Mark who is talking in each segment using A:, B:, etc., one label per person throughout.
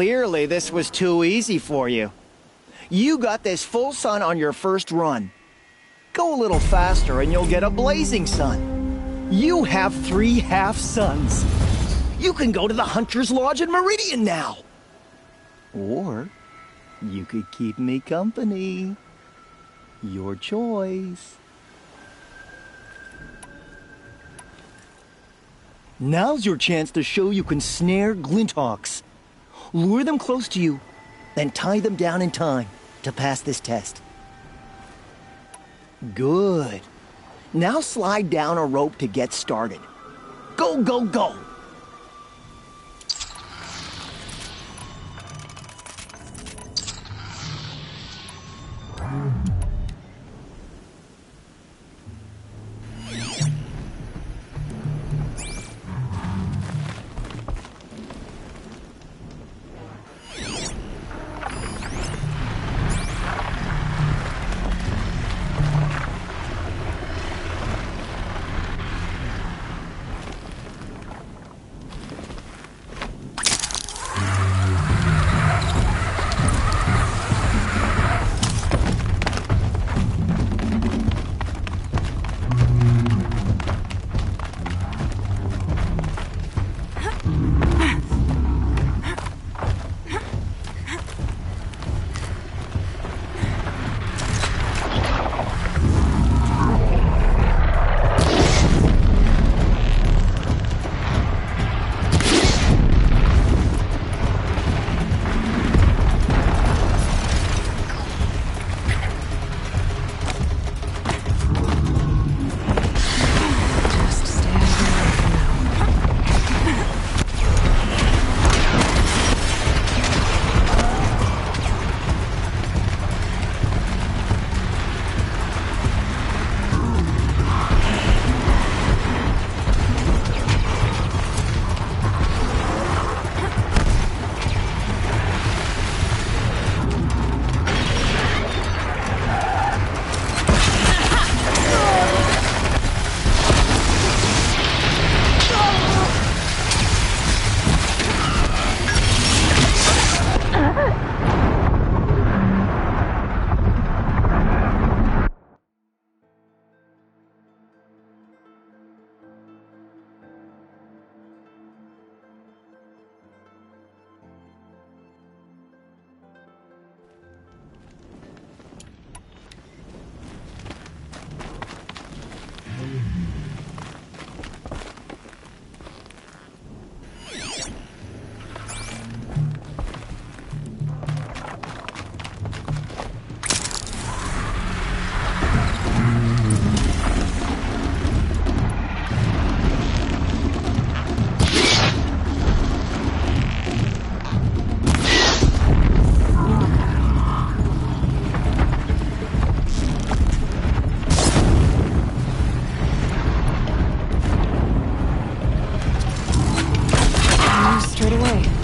A: Clearly, this was too easy for you. You got this full sun on your first run. Go a little faster and you'll get a blazing sun. You have 3 half suns. You can go to the Hunter's Lodge in Meridian now. Or you could keep me company. Your choice. Now's your chance to show you can snare Glinthawks. Lure them close to you, then tie them down in time to pass this test. Good. Now slide down a rope to get started. Go, go, go!
B: right away.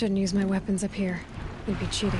B: Shouldn't use my weapons up here. It'd be cheating.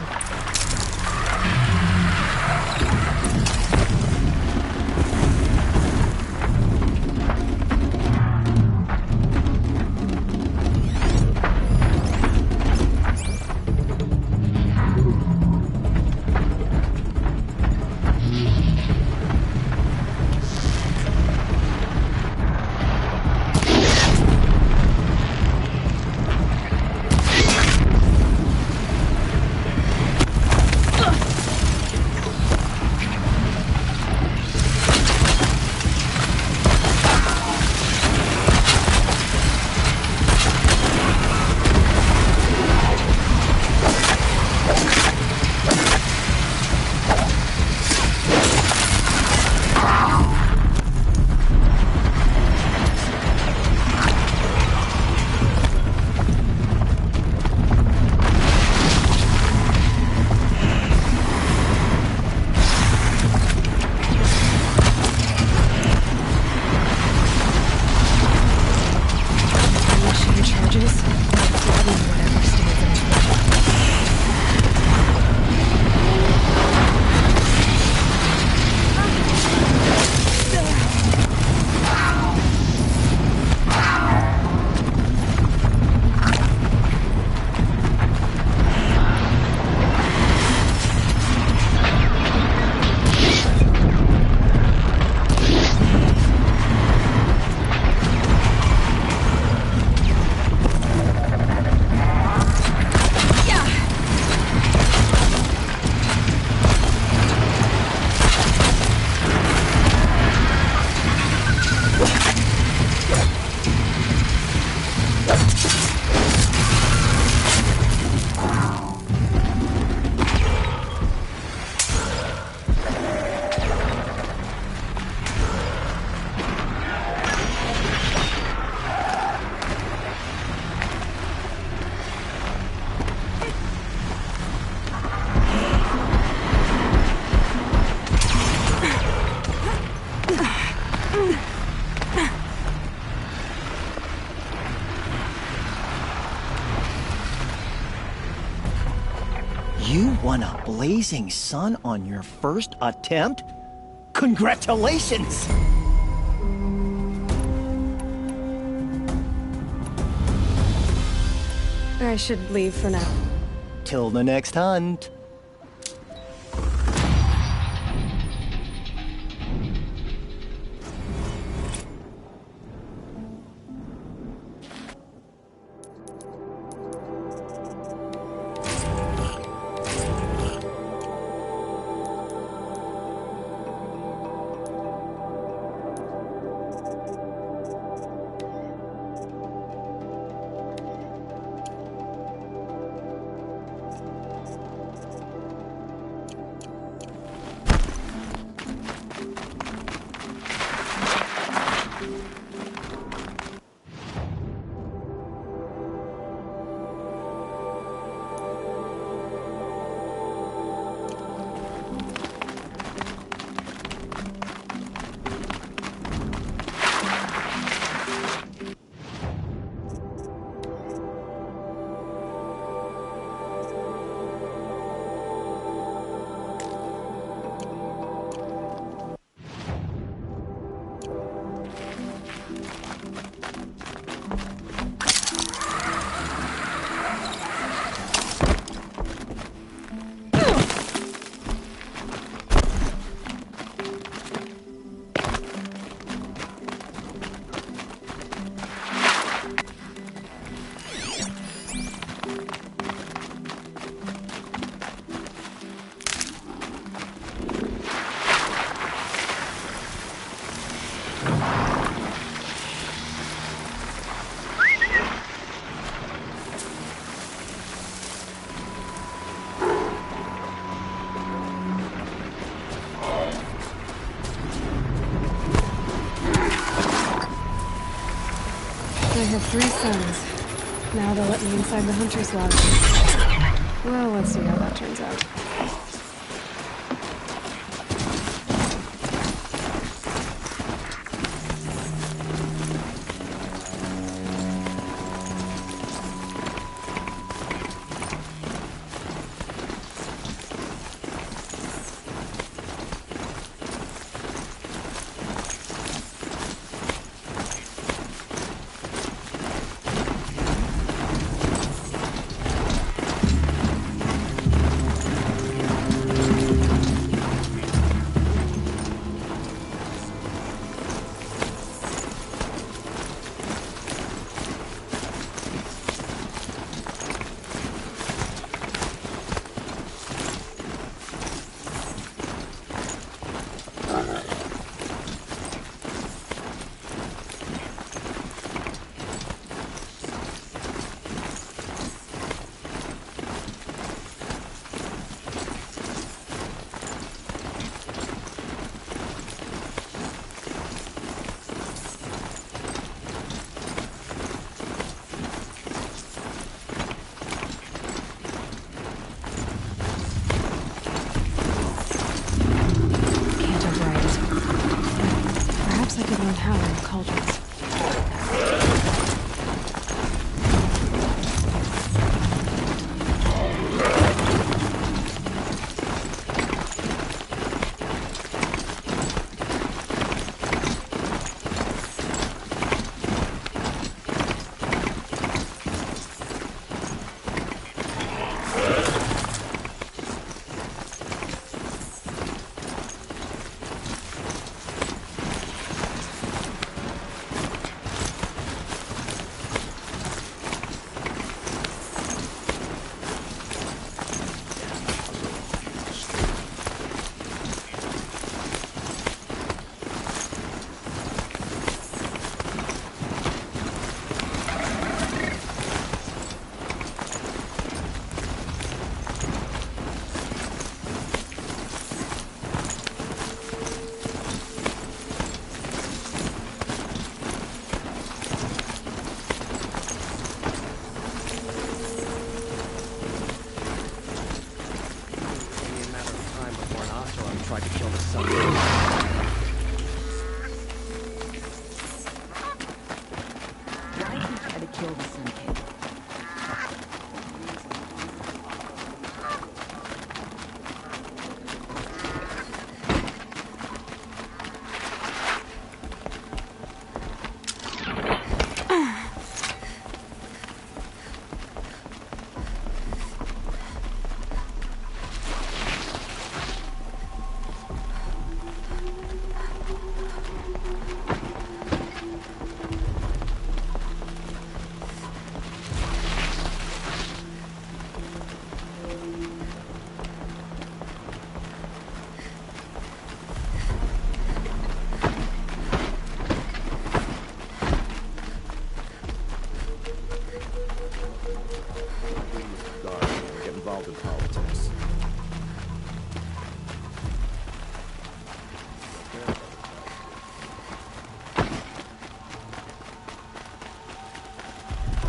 A: Won a blazing sun on your first attempt? Congratulations!
B: I should leave for now.
A: Till the next hunt.
B: I have 3 sons. Now they'll let me inside the hunter's lodge. Well, let's see how that turns out.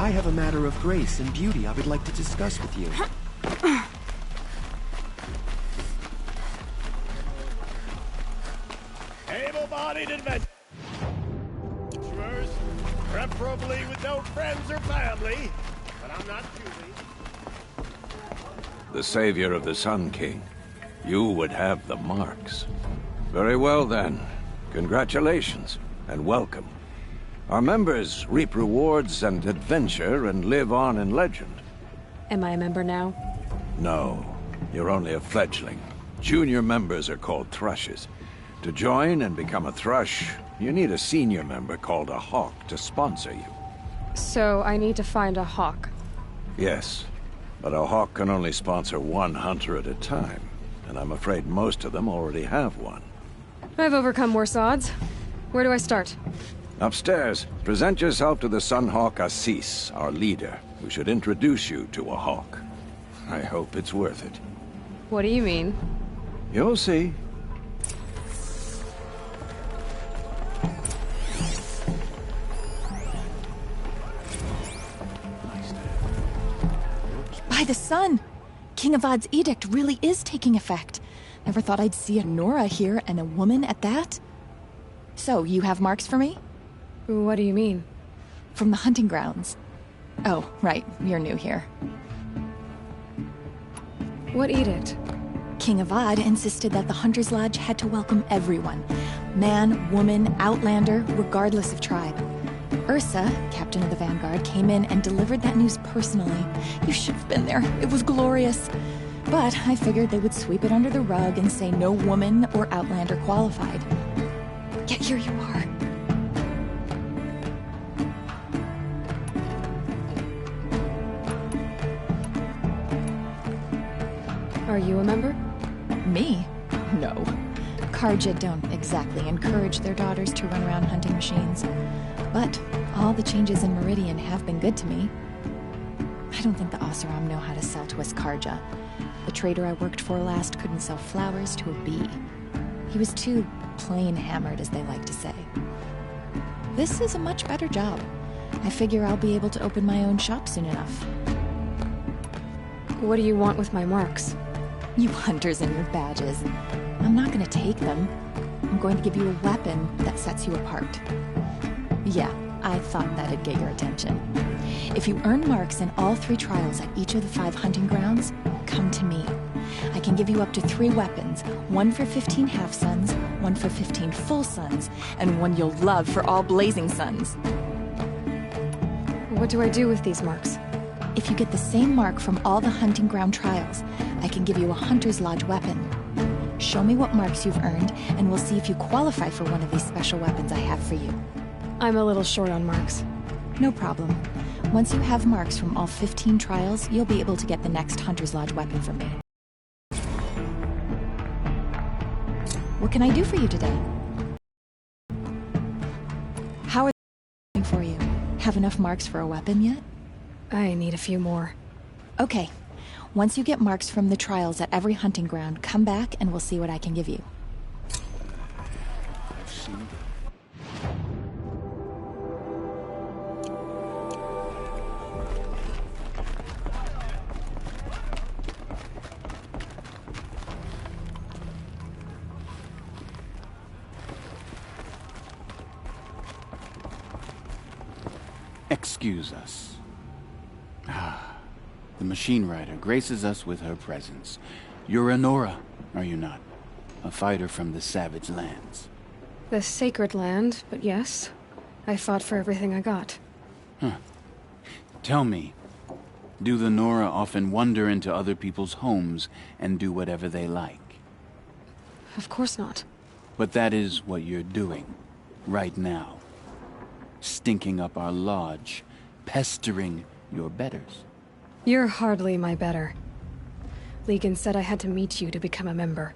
C: I have a matter of grace and beauty I would like to discuss with you.
D: Able-bodied adventurers, preferably with no friends or family, but I'm not choosy.
E: The savior of the Sun King. You would have the marks. Very well then. Congratulations, and welcome. Our members reap rewards and adventure and live on in legend.
B: Am I a member now?
E: No, you're only a fledgling. Junior members are called thrushes. To join and become a thrush, you need a senior member called a hawk to sponsor you.
B: So I need to find a hawk.
E: Yes, but a hawk can only sponsor one hunter at a time, and I'm afraid most of them already have one.
B: I've overcome worse odds. Where do I start?
E: Upstairs, present yourself to the Sunhawk Assis, our leader, who should introduce you to a hawk. I hope it's worth it.
B: What do you mean?
E: You'll see.
F: By the sun! King Avad's edict really is taking effect. Never thought I'd see a Nora here, and a woman at that. So, you have marks for me?
B: What do you mean?
F: From the hunting grounds. Oh, right, you're new here.
B: What edict?
F: King Avad insisted that the Hunter's Lodge had to welcome everyone. Man, woman, outlander, regardless of tribe. Ursa, captain of the Vanguard, came in and delivered that news personally. You should have been there. It was glorious. But I figured they would sweep it under the rug and say no woman or outlander qualified. Yet here you are.
B: Are you a member?
F: Me? No. Karja don't exactly encourage their daughters to run around hunting machines. But all the changes in Meridian have been good to me. I don't think the Oseram know how to sell to us Karja. The trader I worked for last couldn't sell flowers to a bee. He was too plain hammered, as they like to say. This is a much better job. I figure I'll be able to open my own shop soon enough.
B: What do you want with my marks?
F: You hunters and your badges. I'm not going to take them. I'm going to give you a weapon that sets you apart. Yeah, I thought that'd get your attention. If you earn marks in all 3 trials at each of the 5 hunting grounds, come to me. I can give you up to 3 weapons, one for 15 half-suns, one for 15 full suns, and one you'll love for all blazing suns.
B: What do I do with these marks?
F: If you get the same mark from all the hunting ground trials, I can give you a Hunter's Lodge weapon. Show me what marks you've earned, and we'll see if you qualify for one of these special weapons I have for you.
B: I'm a little short on marks.
F: No problem. Once you have marks from all 15 trials, you'll be able to get the next Hunter's Lodge weapon from me. What can I do for you today? How are they going for you? Have enough marks for a weapon yet?
B: I need a few more.
F: Okay. Once you get marks from the trials at every hunting ground, come back and we'll see what I can give you.
G: Excuse us. The machine rider graces us with her presence. You're a Nora, are you not? A fighter from the savage lands.
B: The sacred land, but yes. I fought for everything I got.
G: Tell me, do the Nora often wander into other people's homes and do whatever they like?
B: Of course not.
G: But that is what you're doing, right now. Stinking up our lodge, pestering your betters.
B: You're hardly my better. Legan said I had to meet you to become a member.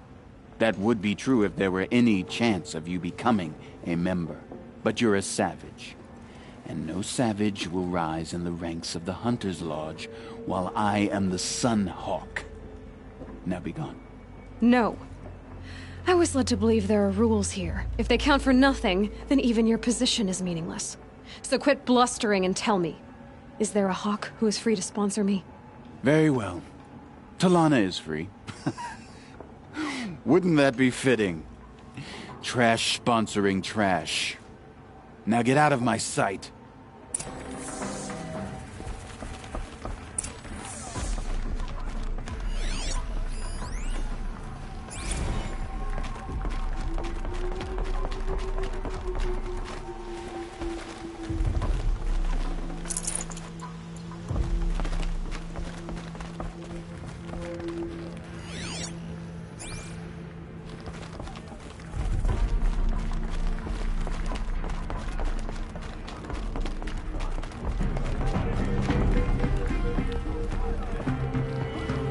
G: That would be true if there were any chance of you becoming a member. But you're a savage. And no savage will rise in the ranks of the Hunter's Lodge while I am the Sun Hawk. Now be gone.
B: No. I was led to believe there are rules here. If they count for nothing, then even your position is meaningless. So quit blustering and tell me. Is there a hawk who is free to sponsor me?
G: Very well. Talana is free. Wouldn't that be fitting? Trash sponsoring trash. Now get out of my sight.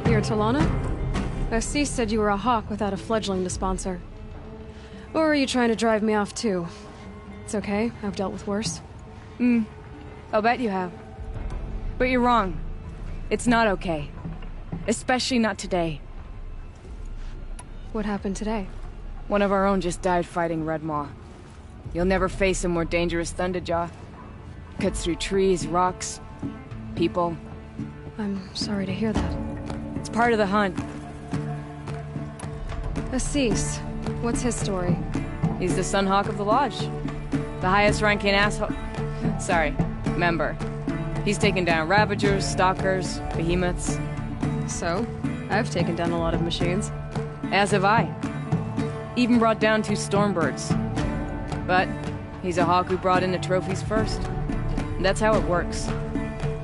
B: You're Talana? Assis said you were a hawk without a fledgling to sponsor. Or are you trying to drive me off too? It's okay, I've dealt with worse.
H: I'll bet you have. But you're wrong. It's not okay. Especially not today.
B: What happened today?
H: One of our own just died fighting Red Maw. You'll never face a more dangerous Thunderjaw. Cuts through trees, rocks, people.
B: I'm sorry to hear that.
H: It's part of the hunt.
B: Assis, what's his story?
H: He's the Sunhawk of the Lodge. The highest ranking member. He's taken down Ravagers, Stalkers, Behemoths.
B: So, I've taken down a lot of machines.
H: As have I. Even brought down 2 Stormbirds. But he's a hawk who brought in the trophies first. And that's how it works.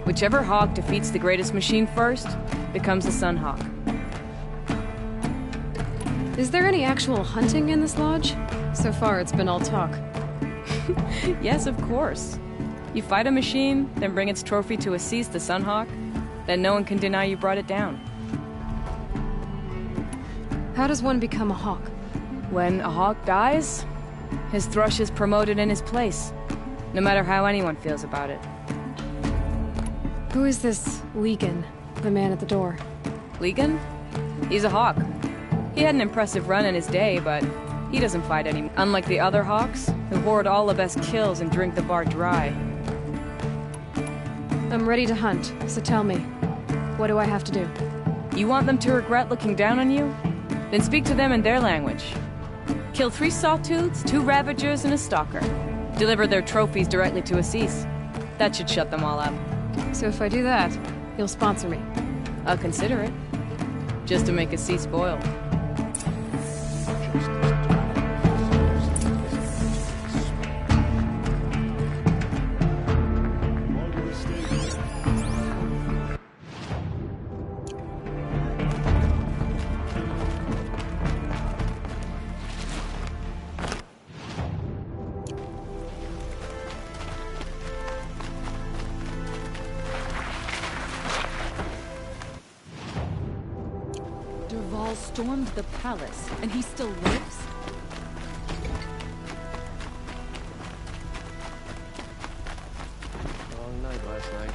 H: Whichever hawk defeats the greatest machine first becomes the Sunhawk.
B: Is there any actual hunting in this lodge? So far, it's been all talk.
H: Yes, of course. You fight a machine, then bring its trophy to Assis the Sunhawk, then no one can deny you brought it down.
B: How does one become a hawk?
H: When a hawk dies, his thrush is promoted in his place, no matter how anyone feels about it.
B: Who is this Legan, the man at the door?
H: Legan? He's a hawk. He had an impressive run in his day, but he doesn't fight anymore. Unlike the other hawks, who hoard all the best kills and drink the bar dry.
B: I'm ready to hunt, so tell me, what do I have to do?
H: You want them to regret looking down on you? Then speak to them in their language. Kill 3 Sawtooths, 2 Ravagers, and a Stalker. Deliver their trophies directly to Assis. That should shut them all up.
B: So if I do that, you'll sponsor me.
H: I'll consider it. Just to make Assis spoil.
I: Dervahl stormed the palace, and he still lives?
C: Long night last night.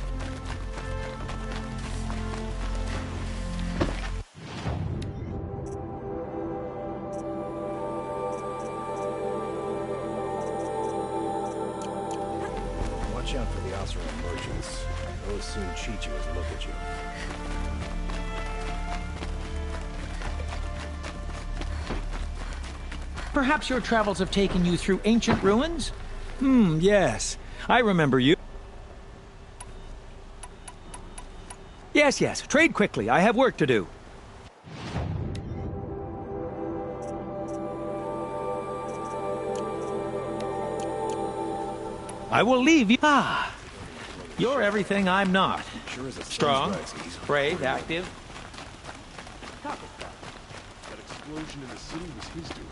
D: Watch out for the Osra merchants. They'll soon cheat you as they look at you.
J: Perhaps your travels have taken you through ancient ruins? Yes. I remember you. Yes. Trade quickly. I have work to do. I will leave you. You're everything I'm not. Strong, brave, active.
C: That explosion in the city was his doing.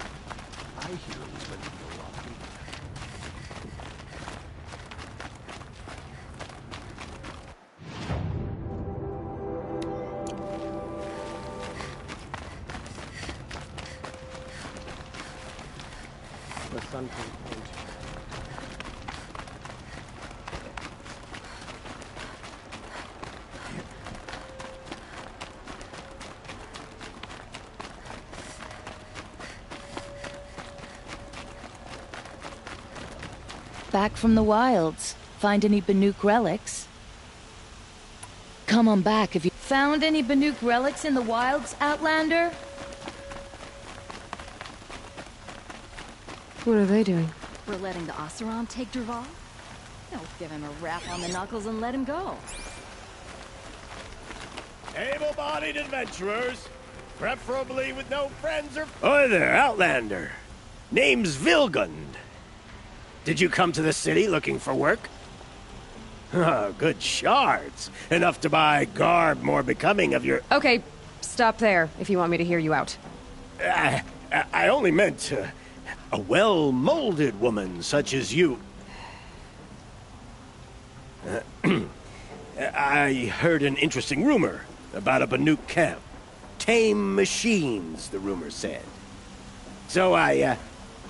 C: I hear it was meant to be a lot bigger.
D: The sun point.
K: Back from the wilds. Find any Banuk relics?
I: come on back if you found any Banuk relics in the wilds, Outlander?
B: What are they doing?
I: We're letting the Oseram take Derval? Don't give him a rap on the knuckles and let him go.
D: Able-bodied adventurers, preferably with no friends or... Oi there, Outlander. Name's Vilgund. Did you come to the city looking for work? Oh, good shards. Enough to buy garb more becoming of your...
B: Okay, stop there if you want me to hear you out.
D: I only meant a well-molded woman such as you. I heard an interesting rumor about a Banuk camp. Tame machines, the rumor said. So I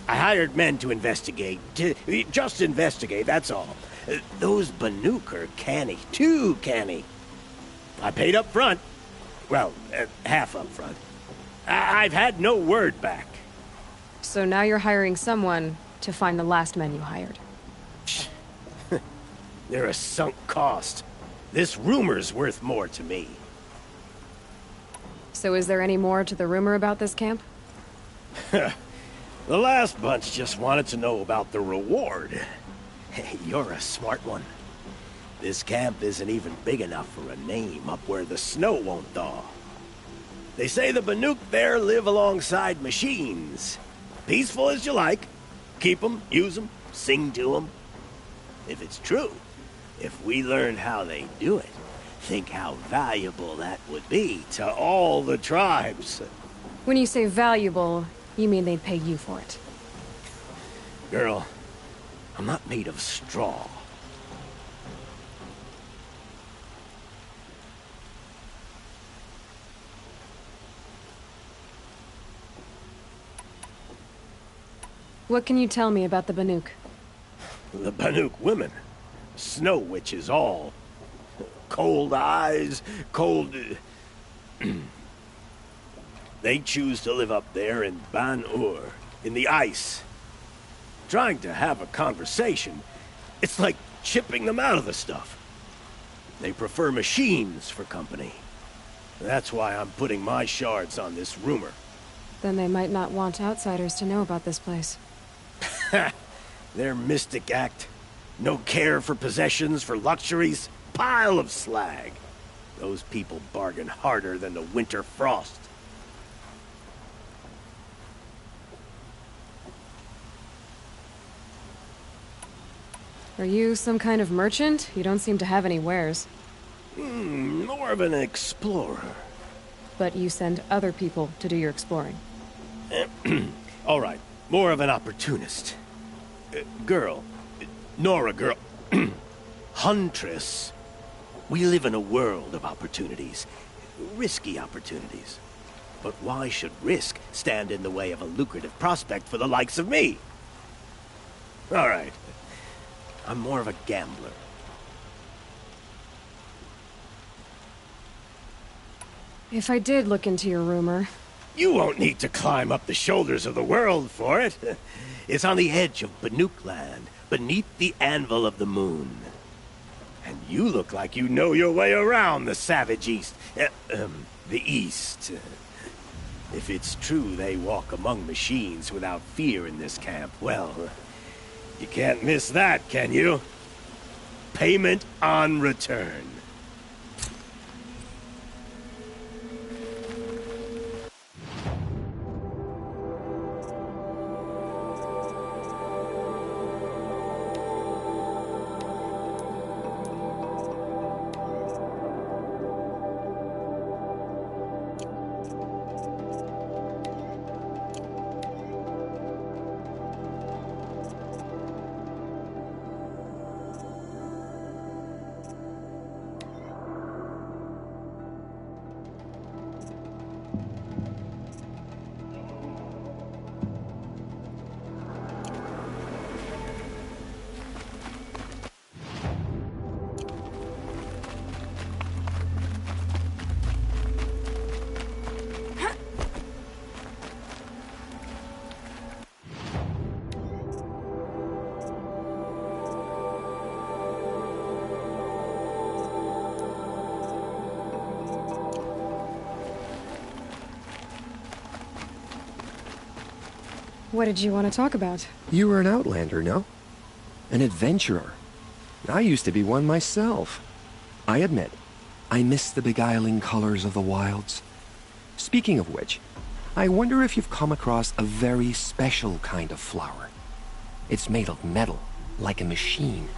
D: hired men to investigate. Just investigate, that's all. Those Banuk are canny, too canny. I paid up front. Well, half up front. I've had no word back.
B: So now you're hiring someone to find the last men you hired.
D: They're a sunk cost. This rumor's worth more to me.
B: So is there any more to the rumor about this camp?
D: The last bunch just wanted to know about the reward. Hey, you're a smart one. This camp isn't even big enough for a name up where the snow won't thaw. They say the Banuk there live alongside machines. Peaceful as you like. Keep them, use them, sing to them. If it's true, if we learned how they do it, think how valuable that would be to all the tribes.
B: When you say valuable, you mean they'd pay you for it.
D: Girl, I'm not made of straw.
B: What can you tell me about the Banuk?
D: The Banuk women. Snow witches all. Cold eyes, cold... They choose to live up there in Ban-Ur, in the ice. Trying to have a conversation, it's like chipping them out of the stuff. They prefer machines for company. That's why I'm putting my shards on this rumor.
B: Then they might not want outsiders to know about this place.
D: Their mystic act. No care for possessions, for luxuries. Pile of slag. Those people bargain harder than the winter frost.
B: Are you some kind of merchant? You don't seem to have any wares.
D: More of an explorer.
B: But you send other people to do your exploring.
D: All right, more of an opportunist. Girl. Nora girl. Huntress. We live in a world of opportunities. Risky opportunities. But why should risk stand in the way of a lucrative prospect for the likes of me? All right. I'm more of a gambler.
B: If I did look into your rumor...
D: You won't need to climb up the shoulders of the world for it. It's on the edge of Banuk land, beneath the anvil of the moon. And you look like you know your way around the savage east. The east. If it's true they walk among machines without fear in this camp, well... You can't miss that, can you? Payment on return.
B: What did you want to talk about?
K: You were an outlander, no? An adventurer. I used to be one myself. I admit, I miss the beguiling colors of the wilds. Speaking of which, I wonder if you've come across a very special kind of flower. It's made of metal, like a machine.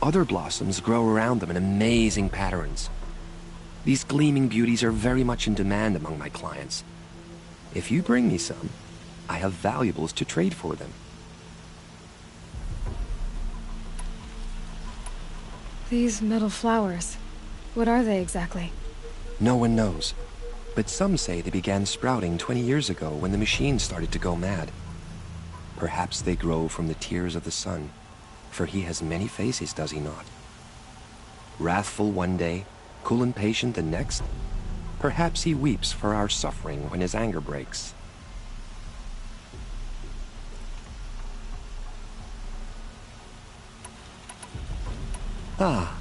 K: Other blossoms grow around them in amazing patterns. These gleaming beauties are very much in demand among my clients. If you bring me some, I have valuables to trade for them.
B: These metal flowers, what are they exactly?
K: No one knows, but some say they began sprouting 20 years ago when the machines started to go mad. Perhaps they grow from the tears of the sun, for he has many faces, does he not? Wrathful one day, cool and patient the next. Perhaps he weeps for our suffering when his anger breaks. Ah,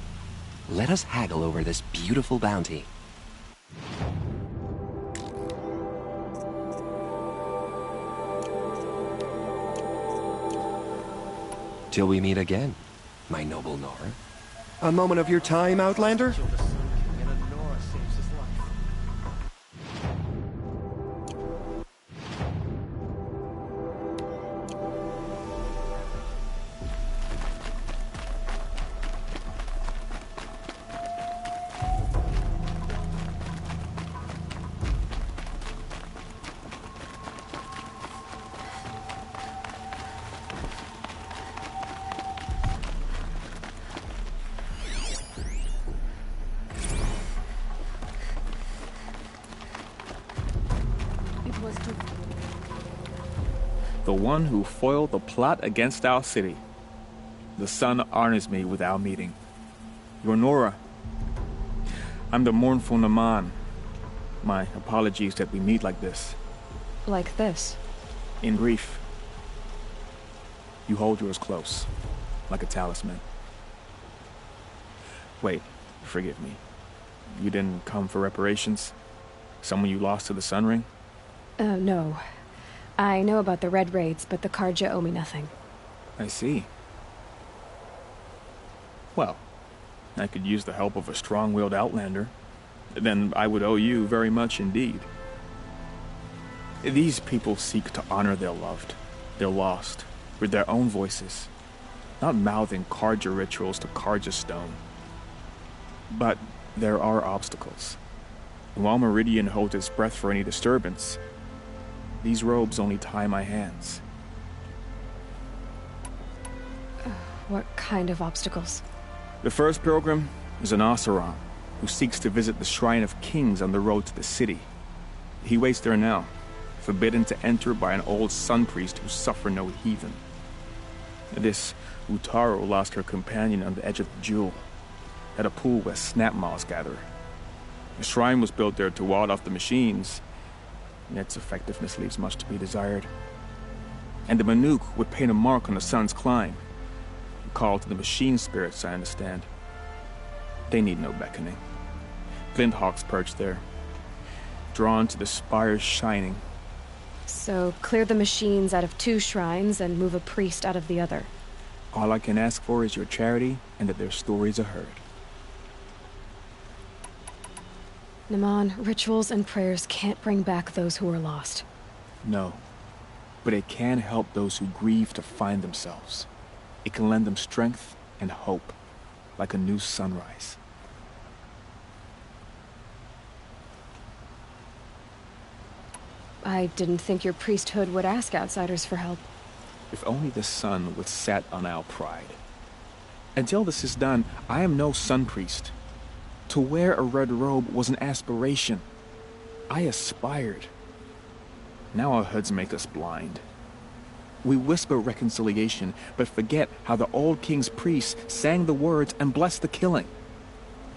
K: let us haggle over this beautiful bounty. Till we meet again, my noble Nora. A moment of your time, Outlander?
L: The one who foiled the plot against our city. The sun honors me with our meeting. You're Nora. I'm the mournful Naman. My apologies that we meet like this.
B: Like this?
L: In grief. You hold yours close, like a talisman. Wait, forgive me. You didn't come for reparations? Someone you lost to the Sun Ring?
B: No. I know about the Red Raids, but the Karja owe me nothing.
L: I see. Well, I could use the help of a strong-willed outlander. Then I would owe you very much indeed. These people seek to honor their loved, their lost, with their own voices, not mouthing Karja rituals to Karja stone. But there are obstacles. And while Meridian holds its breath for any disturbance, these robes only tie my hands.
B: What kind of obstacles?
L: The first pilgrim is an Oseram, who seeks to visit the Shrine of Kings on the road to the city. He waits there now, forbidden to enter by an old sun priest who suffered no heathen. This Utaro lost her companion on the edge of the Jewel, at a pool where snap moths gather. The shrine was built there to ward off the machines, and its effectiveness leaves much to be desired. And the Manuk would paint a mark on the sun's climb, a call to the machine spirits, I understand. They need no beckoning. Flint hawks perch there, drawn to the spires shining.
B: So clear the machines out of 2 shrines and move a priest out of the other.
L: All I can ask for is your charity and that their stories are heard.
B: Naman, rituals and prayers can't bring back those who are lost.
L: No, but it can help those who grieve to find themselves. It can lend them strength and hope, like a new sunrise.
B: I didn't think your priesthood would ask outsiders for help.
L: If only the sun would set on our pride. Until this is done, I am no sun priest. To wear a red robe was an aspiration. I aspired. Now our hoods make us blind. We whisper reconciliation, but forget how the old king's priests sang the words and blessed the killing.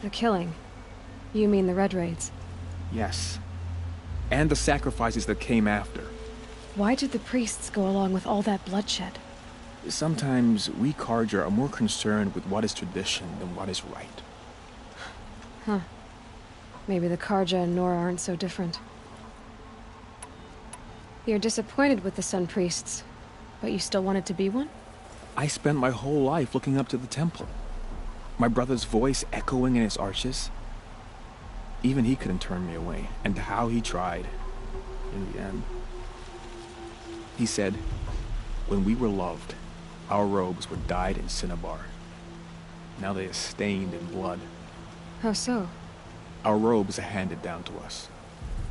B: The killing? You mean the Red Raids?
L: Yes. And the sacrifices that came after.
B: Why did the priests go along with all that bloodshed?
L: Sometimes we Karja are more concerned with what is tradition than what is right.
B: Huh. Maybe the Karja and Nora aren't so different. You're disappointed with the Sun Priests, but you still wanted to be one?
L: I spent my whole life looking up to the temple. My brother's voice echoing in its arches. Even he couldn't turn me away, and how he tried. In the end. He said, when we were loved, our robes were dyed in cinnabar. Now they are stained in blood.
B: How so?
L: Our robes are handed down to us.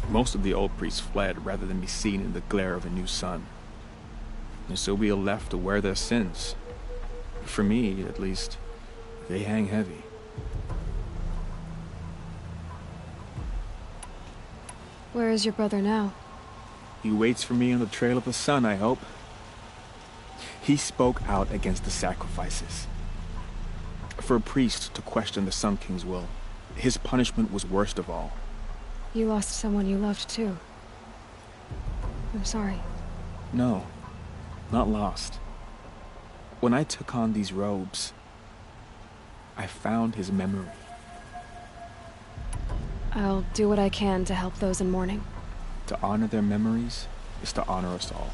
L: Most of the old priests fled rather than be seen in the glare of a new sun. And so we are left to wear their sins. For me, at least, they hang heavy.
B: Where is your brother now?
L: He waits for me on the trail of the sun, I hope. He spoke out against the sacrifices. For a priest to question the Sun King's will, his punishment was worst of all.
B: You lost someone you loved too. I'm sorry.
L: No, not lost. When I took on these robes, I found his memory.
B: I'll do what I can to help those in mourning.
L: To honor their memories is to honor us all.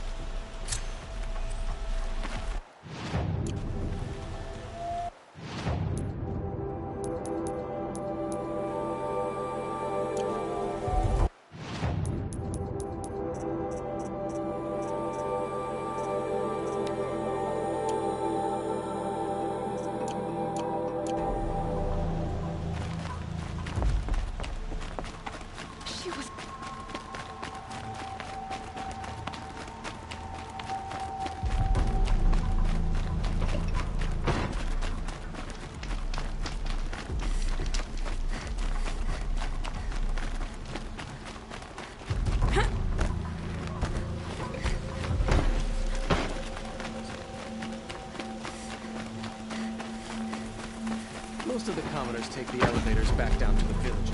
M: Most of the commoners take the elevators back down to the village.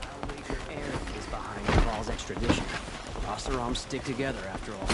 N: I'll wager Eric is behind Paul's extradition. Oseroms stick together after all.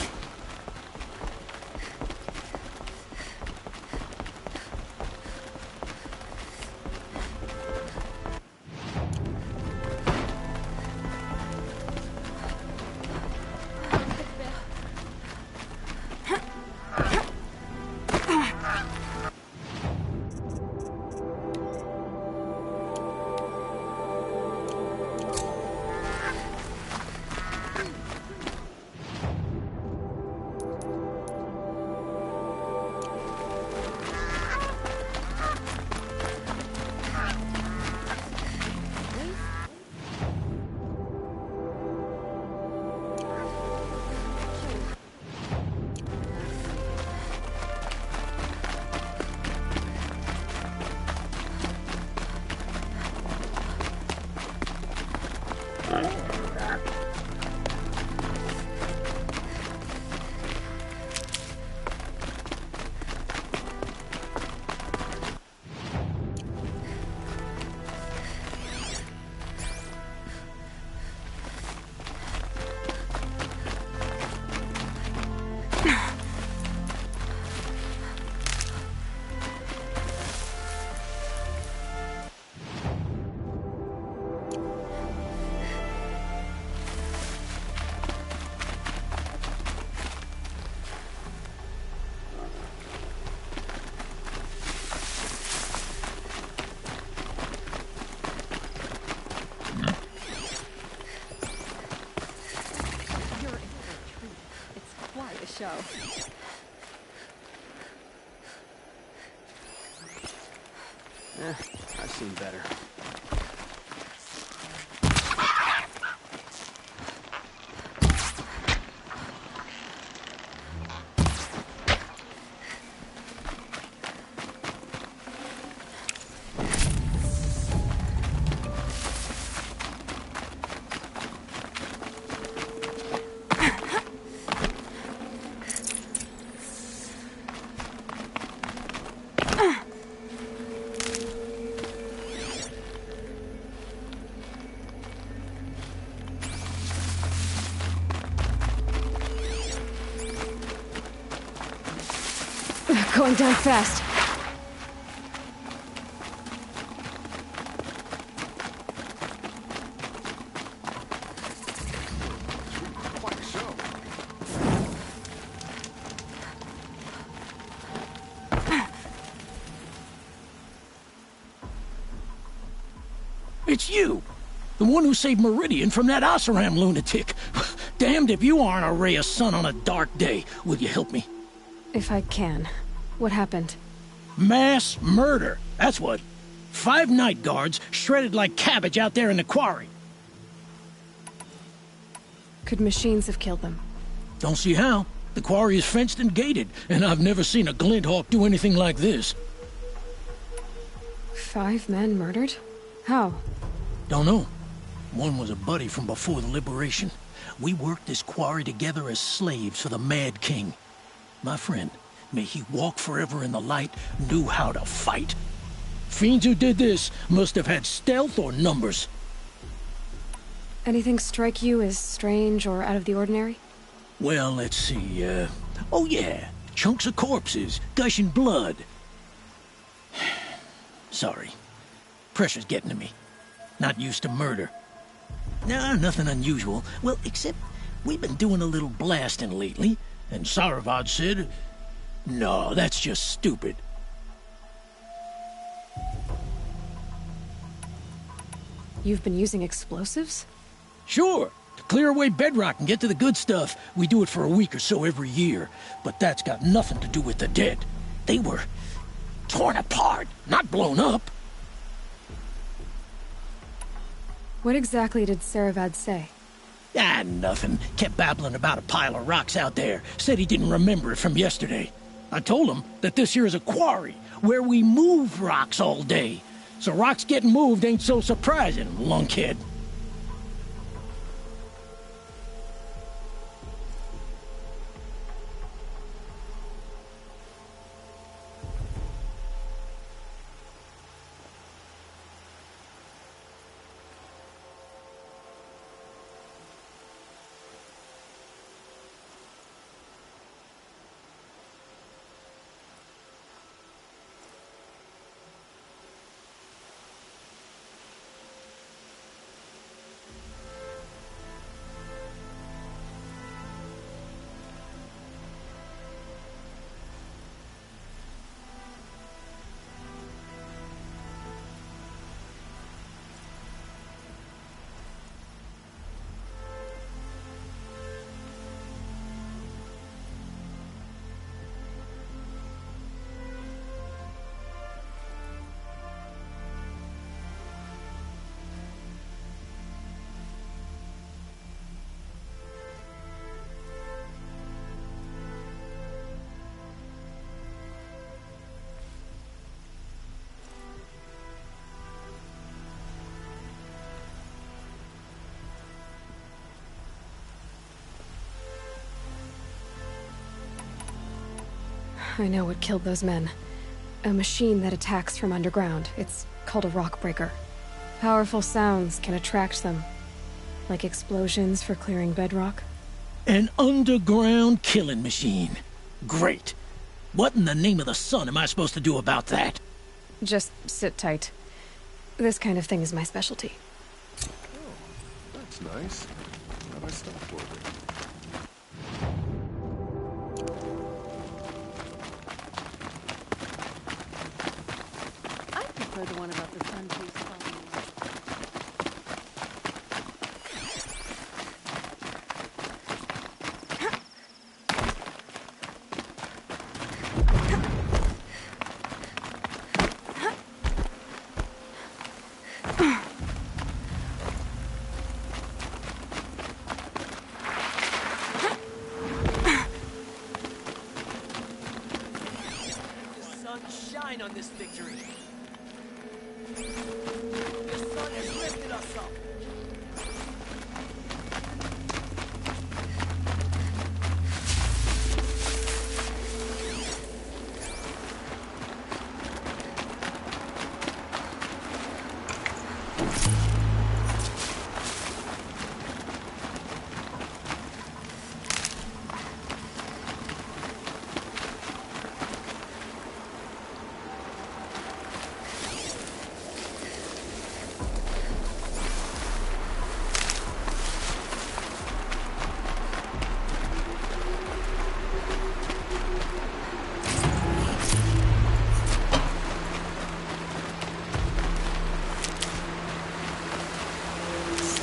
I: Show.
N: I've seen better.
B: Going down fast.
C: Quite a show.
O: It's you! The one who saved Meridian from that Oseram lunatic. Damned if you aren't a ray of sun on a dark day. Will you help me?
B: If I can. What happened?
O: Mass murder. That's what. 5 night guards shredded like cabbage out there in the quarry.
B: Could machines have killed them?
O: Don't see how. The quarry is fenced and gated, and I've never seen a Glinthawk do anything like this.
B: 5 men murdered? How?
O: Don't know. One was a buddy from before the liberation. We worked this quarry together as slaves for the Mad King. My friend, may he walk forever in the light, knew how to fight. Fiends who did this must have had stealth or numbers.
B: Anything strike you as strange or out of the ordinary?
O: Well, let's see, oh yeah, chunks of corpses, gushing blood. Sorry. Pressure's getting to me. Not used to murder. Nah, nothing unusual. Well, except we've been doing a little blasting lately, and Saravad said, no, that's just stupid.
B: You've been using explosives?
O: Sure. To clear away bedrock and get to the good stuff, we do it for a week or so every year. But that's got nothing to do with the dead. They were torn apart, not blown up.
B: What exactly did Saravad say?
O: Ah, nothing. Kept babbling about a pile of rocks out there. Said he didn't remember it from yesterday. I told him that this here is a quarry, where we move rocks all day. So rocks getting moved ain't so surprising, lunkhead.
B: I know what killed those men. A machine that attacks from underground. It's called a rock breaker. Powerful sounds can attract them. Like explosions for clearing bedrock.
O: An underground killing machine. Great. What in the name of the sun am I supposed to do about that?
B: Just sit tight. This kind of thing is my specialty.
C: Oh, that's nice. How do I stop for it?
I: I prefer the one about the sun trees falling.
N: Shine on this victory. The sun has lifted us up.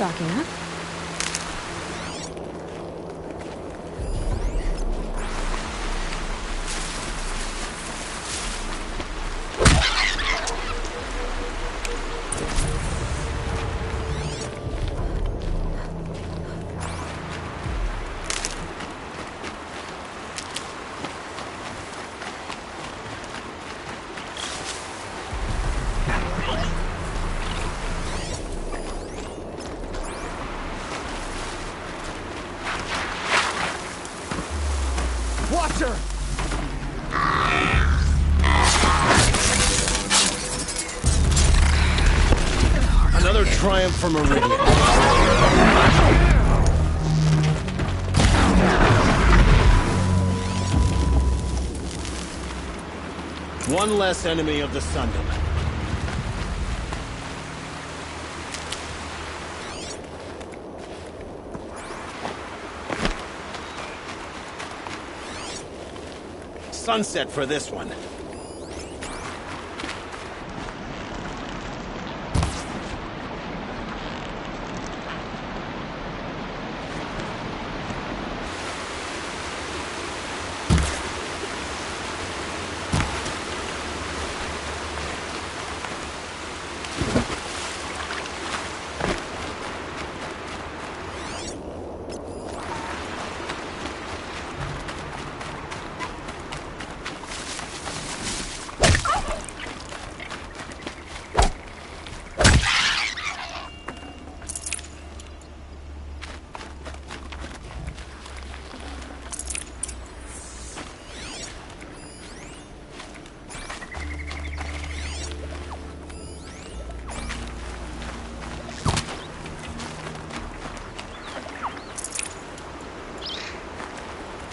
B: stocking up.
A: Watch her!
M: Another triumph for Meridian. One less enemy of the Sundom. Sunset for this one.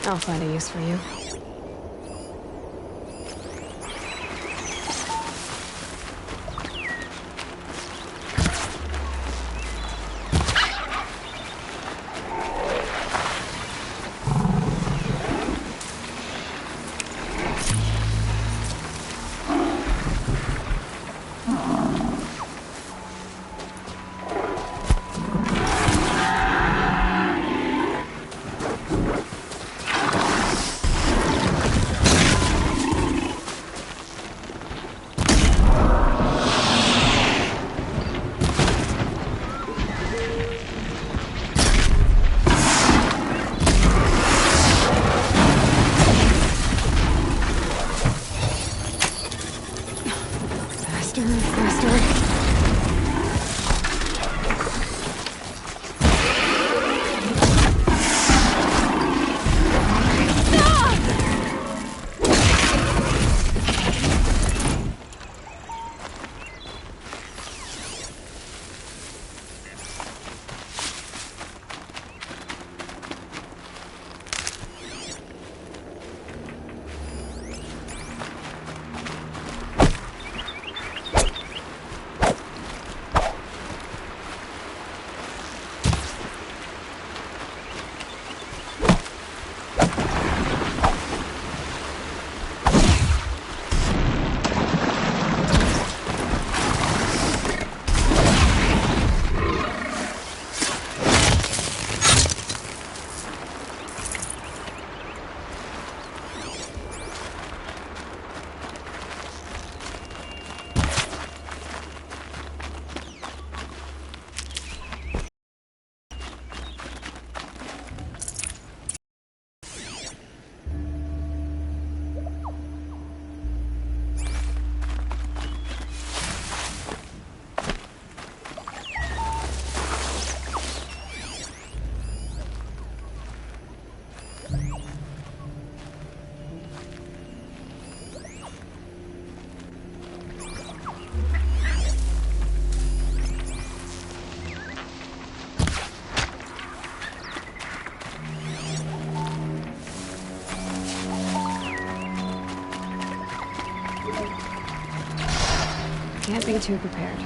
B: I'll find a use for you. Can't be too prepared.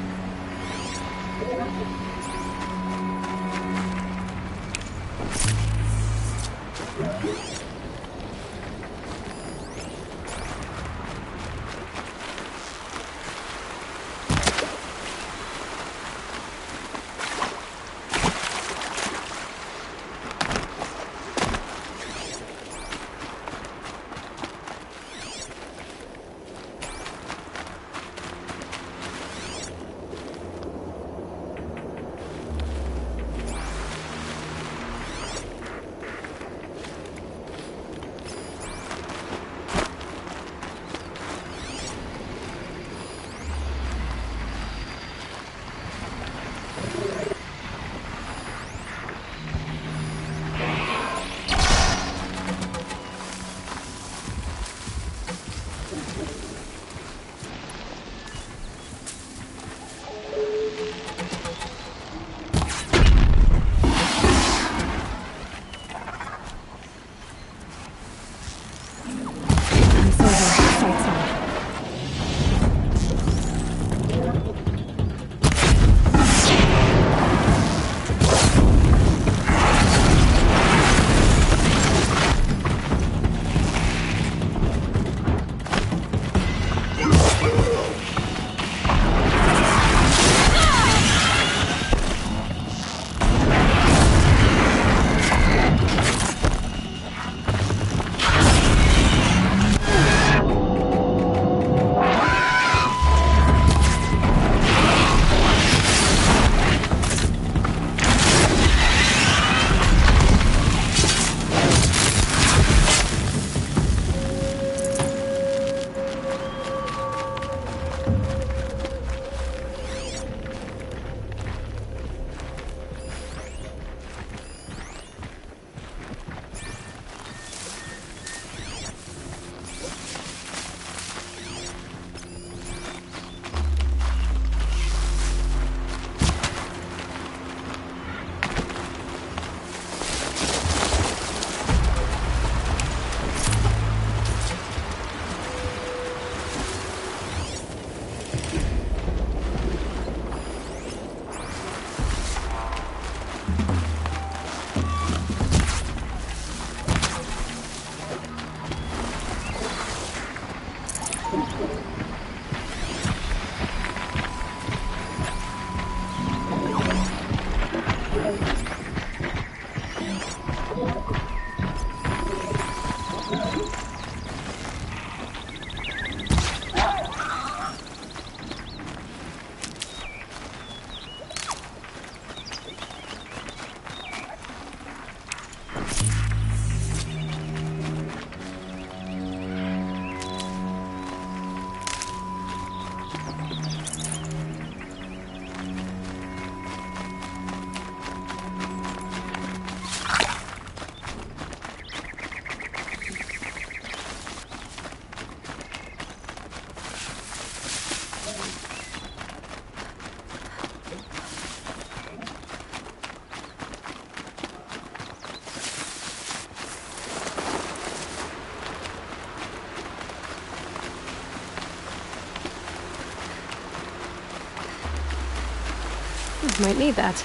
B: Might need that.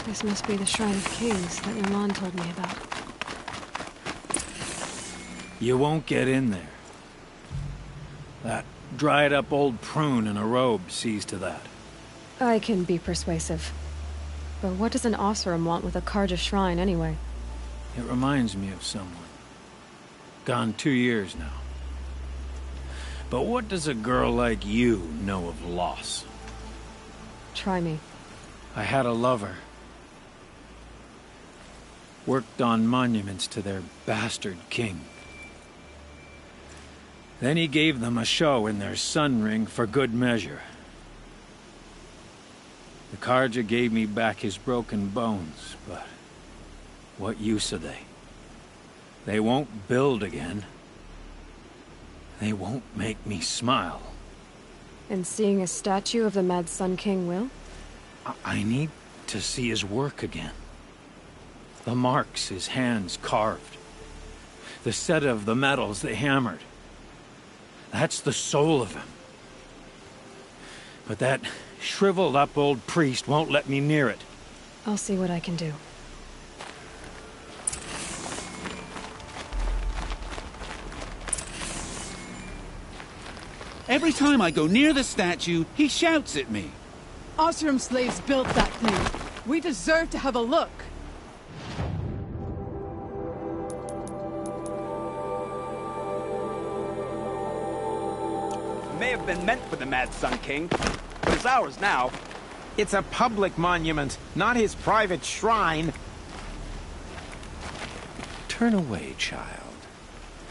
B: This must be the Shrine of Kings that Milan told me about.
J: You won't get in there. That dried-up old prune in a robe sees to that.
B: I can be persuasive. But what does an Oseram want with a Karja shrine, anyway?
J: It reminds me of someone. Gone 2 years now. But what does a girl like you know of loss?
B: Try me.
J: I had a lover. Worked on monuments to their bastard king. Then he gave them a show in their sun ring for good measure. The Karja gave me back his broken bones, but what use are they? They won't build again. They won't make me smile.
B: And seeing a statue of the Mad Sun King will?
J: I need to see his work again. The marks his hands carved. The set of the metals they hammered. That's the soul of him. But that shriveled-up old priest won't let me near it.
B: I'll see what I can do.
P: Every time I go near the statue, he shouts at me.
Q: Oseram slaves built that thing. We deserve to have a look.
R: May have been meant for the Mad Sun King, but it's ours now.
S: It's a public monument, not his private shrine.
T: Turn away, child.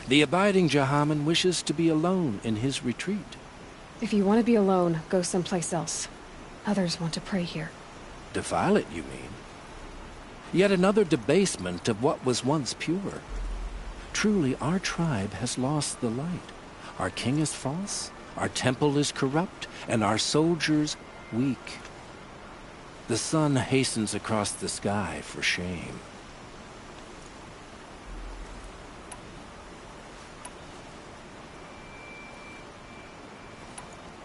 T: The abiding Jahaman wishes to be alone in his retreat.
B: If you want to be alone, go someplace else. Others want to pray here.
T: Defile it, you mean? Yet another debasement of what was once pure. Truly, our tribe has lost the light. Our king is false, our temple is corrupt, and our soldiers weak. The sun hastens across the sky for shame.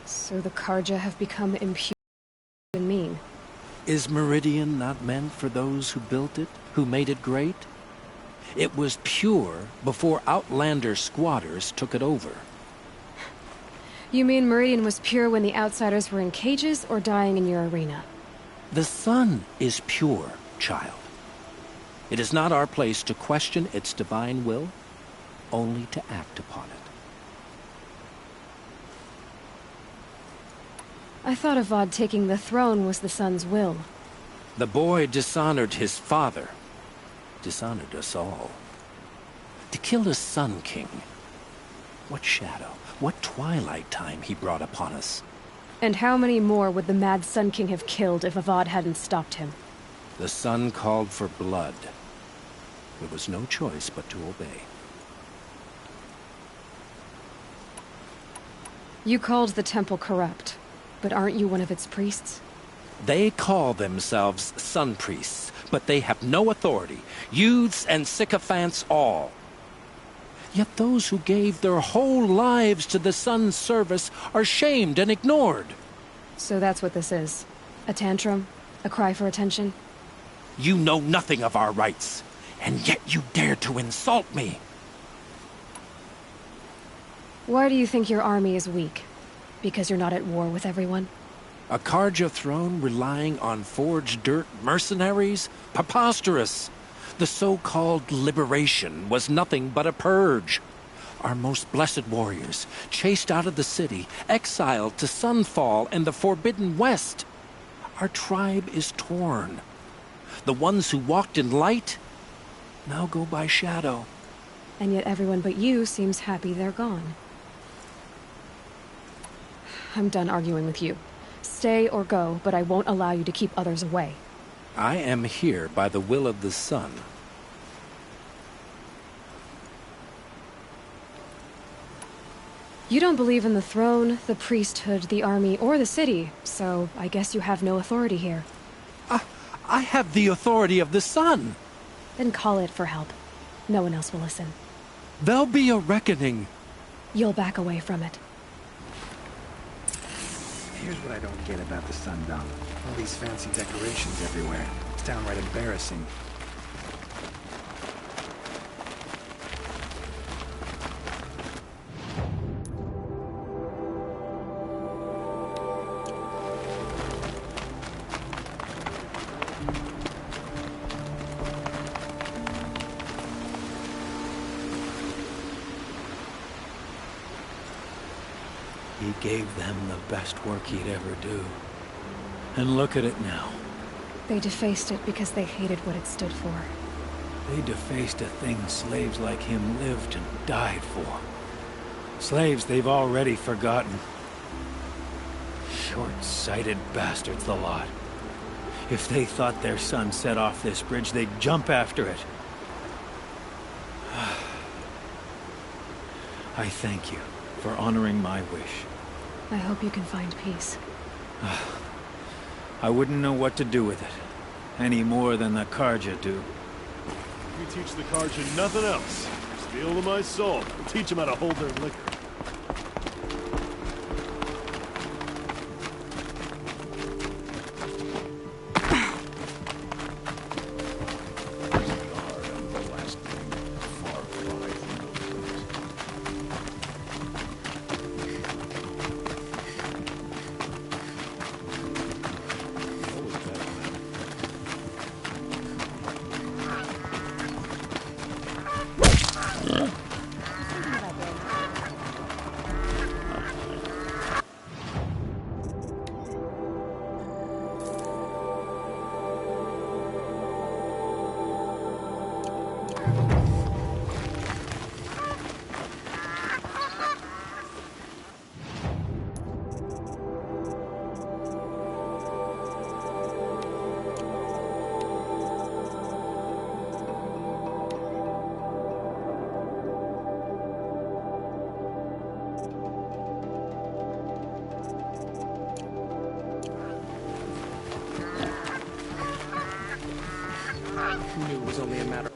B: So the Karja have become impure and mean.
T: Is Meridian not meant for those who built it, who made it great? It was pure before outlander squatters took it over.
B: You mean Meridian was pure when the outsiders were in cages or dying in your arena?
T: The sun is pure, child. It is not our place to question its divine will, only to act upon it.
B: I thought Avad taking the throne was the son's will.
T: The boy dishonored his father. Dishonored us all. To kill a Sun King. What shadow, what twilight time he brought upon us.
B: And how many more would the Mad Sun King have killed if Avad hadn't stopped him?
T: The sun called for blood. There was no choice but to obey.
B: You called the temple corrupt, but aren't you one of its priests?
T: They call themselves sun priests, but they have no authority. Youths and sycophants all. Yet those who gave their whole lives to the sun's service are shamed and ignored.
B: So that's what this is. A tantrum? A cry for attention?
T: You know nothing of our rights, and yet you dare to insult me.
B: Why do you think your army is weak? Because you're not at war with everyone?
T: A Karja throne relying on forged dirt mercenaries? Preposterous! The so-called liberation was nothing but a purge. Our most blessed warriors, chased out of the city, exiled to Sunfall and the Forbidden West. Our tribe is torn. The ones who walked in light now go by shadow.
B: And yet everyone but you seems happy they're gone. I'm done arguing with you. Stay or go, but I won't allow you to keep others away.
T: I am here by the will of the sun.
B: You don't believe in the throne, the priesthood, the army, or the city, so I guess you have no authority here.
T: I have the authority of the sun.
B: Then call it for help. No one else will listen.
T: There'll be a reckoning.
B: You'll back away from it.
U: Here's what I don't get about the Sundom. All these fancy decorations everywhere. It's downright embarrassing.
J: He gave them the best work he'd ever do. And look at it now.
B: They defaced it because they hated what it stood for.
J: They defaced a thing slaves like him lived and died for. Slaves they've already forgotten. Short-sighted bastards, the lot. If they thought their son set off this bridge, they'd jump after it. I thank you for honoring my wish.
B: I hope you can find peace.
J: I wouldn't know what to do with it, any more than the Karja do.
C: You teach the Karja nothing else. Steal to my soul. We'll teach them how to hold their liquor.
M: Who knew it was only a matter of...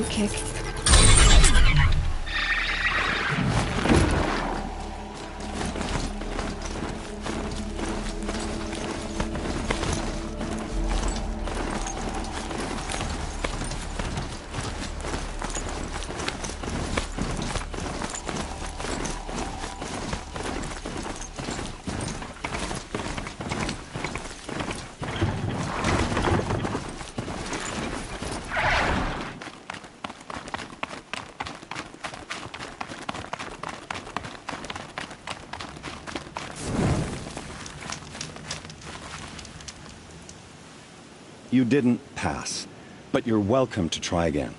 B: kick.
E: You didn't pass, but you're welcome to try again.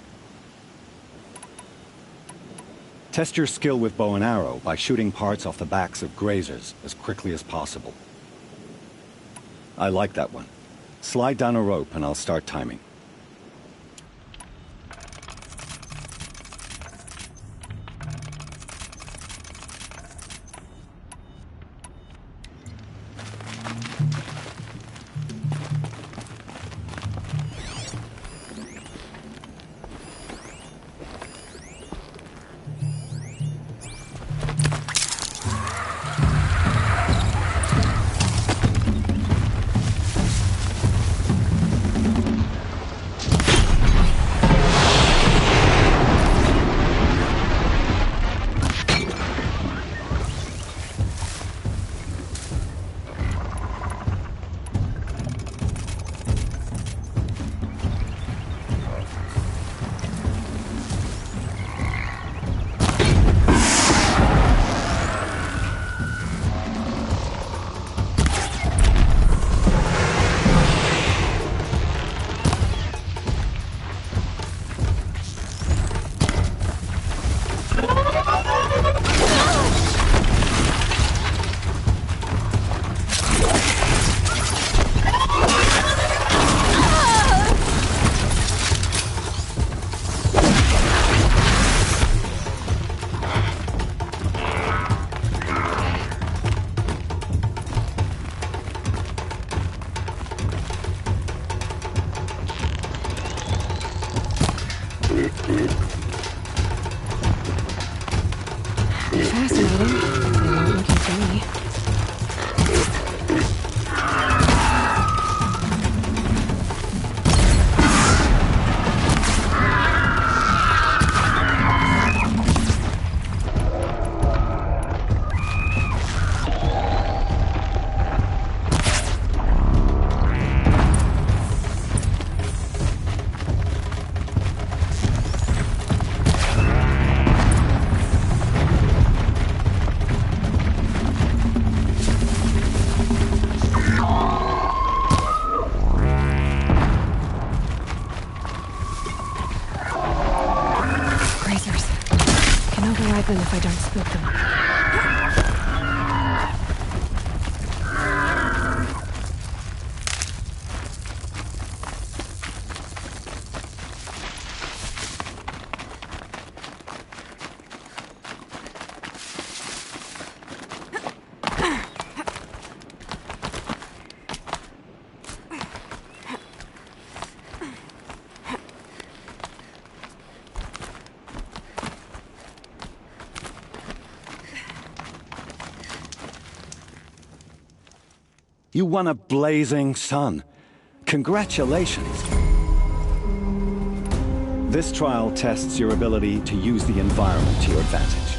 E: Test your skill with bow and arrow by shooting parts off the backs of grazers as quickly as possible. I like that one. Slide down a rope and I'll start timing.
B: Fascinating. They weren't looking for me. Them if I don't spook them.
E: You won a blazing sun. Congratulations. This trial tests your ability to use the environment to your advantage.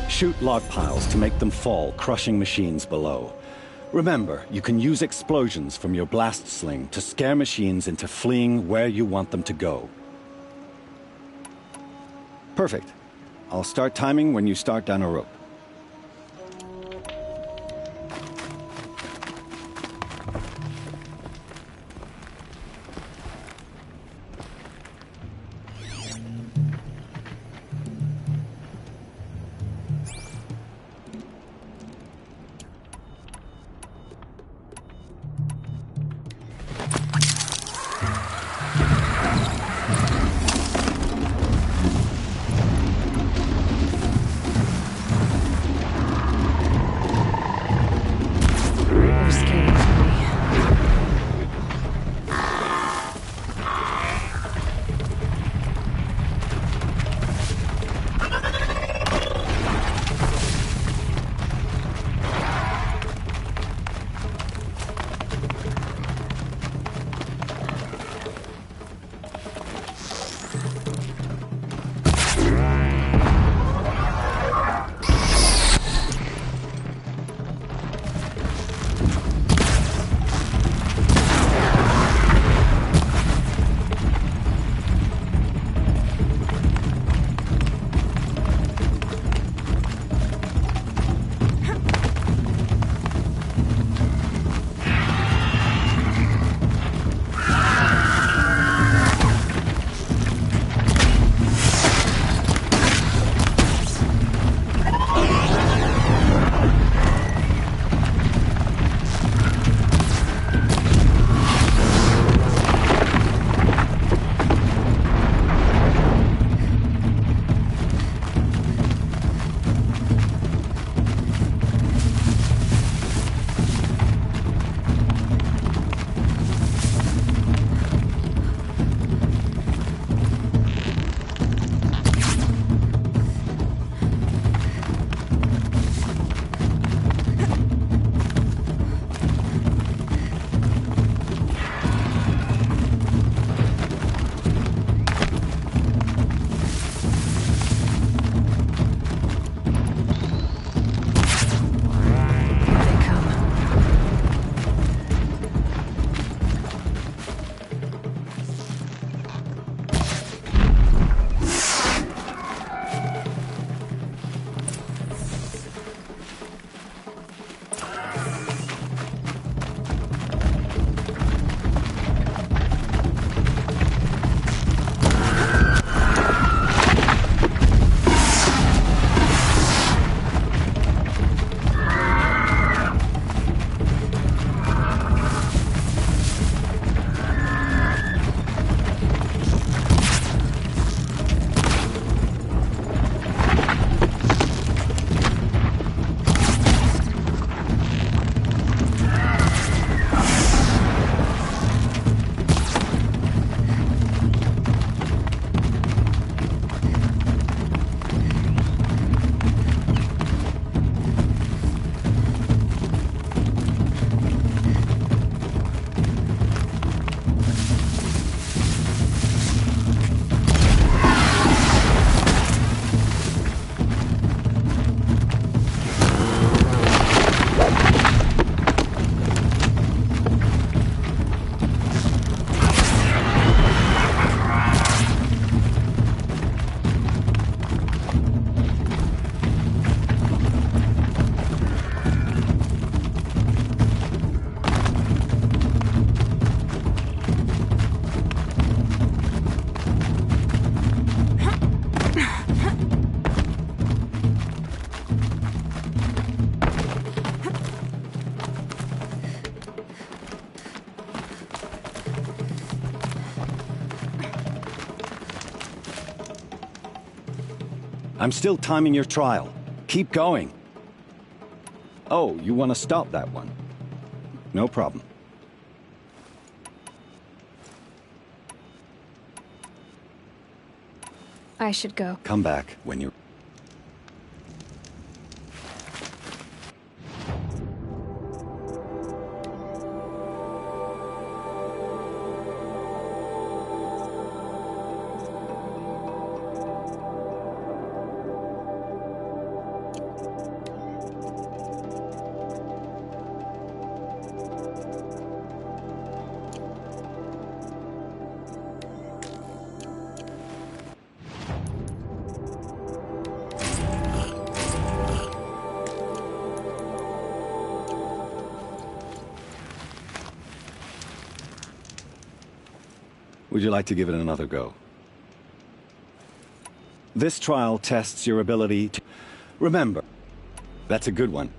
E: Shoot log piles to make them fall, crushing machines below. Remember, you can use explosions from your blast sling to scare machines into fleeing where you want them to go. Perfect. I'll start timing when you start down a rope. I'm still timing your trial. Keep going. Oh, you want to stop that one? No problem.
B: I should go.
E: Come back when you're... Would you like to give it another go? This trial tests your ability to... Remember, that's a good one.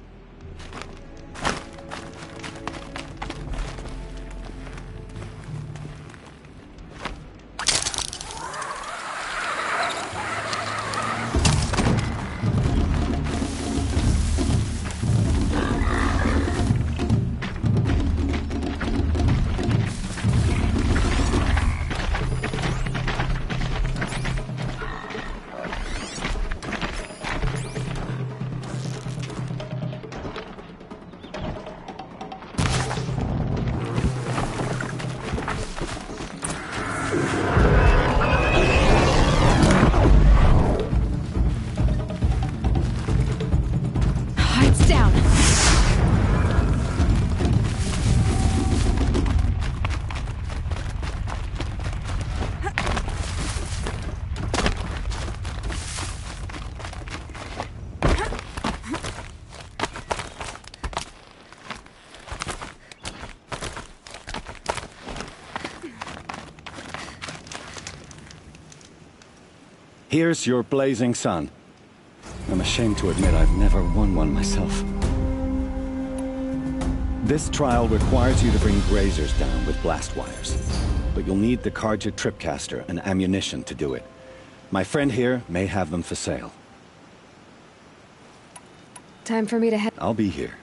E: Here's your blazing sun. I'm ashamed to admit I've never won one myself. This trial requires you to bring grazers down with blast wires. But you'll need the Carja tripcaster and ammunition to do it. My friend here may have them for sale.
B: Time for me to head.
E: I'll be here.